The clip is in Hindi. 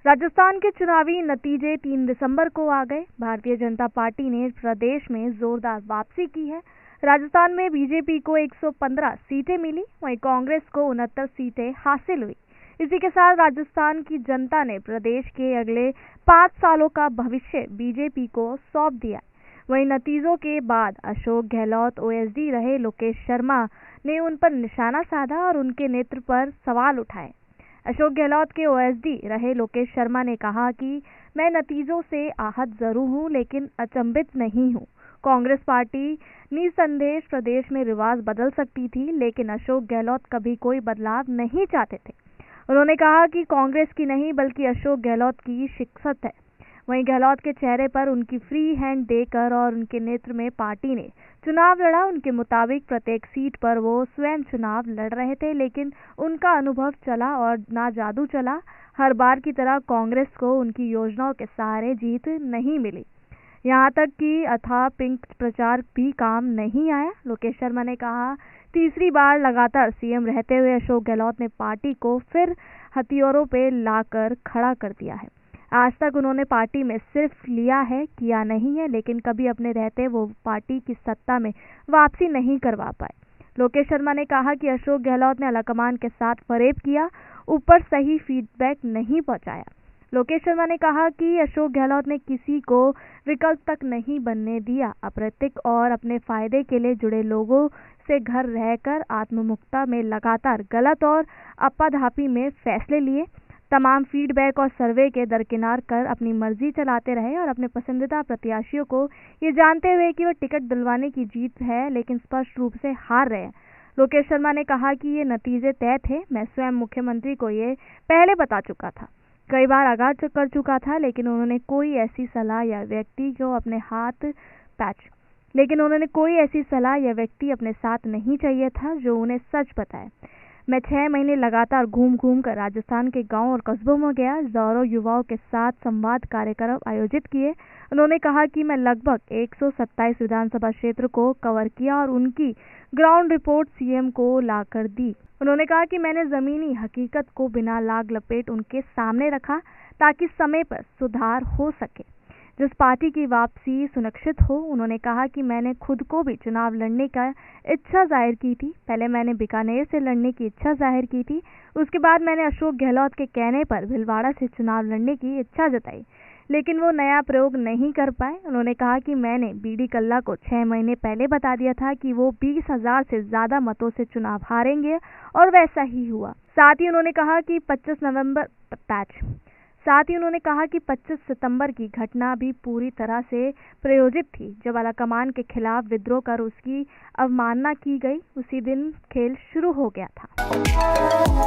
राजस्थान के चुनावी नतीजे 3 दिसंबर को आ गए। भारतीय जनता पार्टी ने प्रदेश में जोरदार वापसी की है। राजस्थान में बीजेपी को 115 सीटें मिली, वहीं कांग्रेस को 69 सीटें हासिल हुई। इसी के साथ राजस्थान की जनता ने प्रदेश के अगले 5 सालों का भविष्य बीजेपी को सौंप दिया। वहीं नतीजों के बाद अशोक गहलोत ओएसडी रहे लोकेश शर्मा ने उन पर निशाना साधा और उनके नेतृत्व पर सवाल उठाए। अशोक गहलोत के ओएसडी रहे लोकेश शर्मा ने कहा कि मैं नतीजों से आहत जरूर हूं, लेकिन अचंभित नहीं हूं। कांग्रेस पार्टी निसंदेह प्रदेश में रिवाज बदल सकती थी, लेकिन अशोक गहलोत कभी कोई बदलाव नहीं चाहते थे। उन्होंने कहा कि कांग्रेस की नहीं बल्कि अशोक गहलोत की शिक्षत है। वहीं गहलोत के चेहरे पर उनकी फ्री हैंड देकर और उनके नेतृत्व में पार्टी ने चुनाव लड़ा। उनके मुताबिक प्रत्येक सीट पर वो स्वयं चुनाव लड़ रहे थे, लेकिन उनका अनुभव चला और ना जादू चला। हर बार की तरह कांग्रेस को उनकी योजनाओं के सहारे जीत नहीं मिली। यहां तक कि अथाह पिंक प्रचार भी काम नहीं आया। लोकेश शर्मा ने कहा, तीसरी बार लगातार सीएम रहते हुए अशोक गहलोत ने पार्टी को फिर हथियारों पे लाकर खड़ा कर दिया है। आज तक उन्होंने पार्टी में सिर्फ लिया है, किया नहीं है, लेकिन कभी अपने रहते वो पार्टी की सत्ता में वापसी नहीं करवा पाए। लोकेश शर्मा ने कहा कि अशोक गहलोत ने आलाकमान के साथ फरेब किया, ऊपर सही फीडबैक नहीं पहुंचाया। लोकेश शर्मा ने कहा कि अशोक गहलोत ने किसी को विकल्प तक नहीं बनने दिया। अप्रैक्टिक और अपने फायदे के लिए जुड़े लोगों से घर रहकर आत्ममुक्ता में लगातार गलत और आपाधापी में फैसले लिए। तमाम फीडबैक और सर्वे के दरकिनार कर अपनी मर्जी चलाते रहे और अपने पसंदीदा प्रत्याशियों को ये जानते हुए कि वह टिकट दिलवाने की जीत है, लेकिन स्पष्ट रूप से हार रहे हैं। लोकेश शर्मा ने कहा कि ये नतीजे तय थे। मैं स्वयं मुख्यमंत्री को ये पहले बता चुका था, कई बार आगाह कर चुका था, लेकिन उन्होंने कोई ऐसी सलाह या व्यक्ति अपने साथ नहीं चाहिए था जो उन्हें सच बताए। मैं 6 महीने लगातार घूम घूम कर राजस्थान के गांव और कस्बों में गया, हजारों युवाओं के साथ संवाद कार्यक्रम आयोजित किए। उन्होंने कहा कि मैं लगभग 127 विधानसभा क्षेत्र को कवर किया और उनकी ग्राउंड रिपोर्ट सीएम को लाकर दी। उन्होंने कहा कि मैंने जमीनी हकीकत को बिना लाग लपेट उनके सामने रखा ताकि समय पर सुधार हो सके, जिस पार्टी की वापसी सुनिश्चित हो। उन्होंने कहा कि मैंने खुद को भी चुनाव लड़ने का इच्छा जाहिर की थी। पहले मैंने बीकानेर से लड़ने की इच्छा जाहिर की थी, उसके बाद मैंने अशोक गहलोत के कहने पर भिलवाड़ा से चुनाव लड़ने की इच्छा जताई, लेकिन वो नया प्रयोग नहीं कर पाए। उन्होंने कहा कि मैंने बीडी कल्ला को 6 महीने पहले बता दिया था कि वो 20,000 से ज्यादा मतों से चुनाव हारेंगे और वैसा ही हुआ। साथ ही उन्होंने कहा कि 25 सितंबर की घटना भी पूरी तरह से प्रायोजित थी, जब आलाकमान के खिलाफ विद्रोह कर उसकी अवमानना की गई। उसी दिन खेल शुरू हो गया था।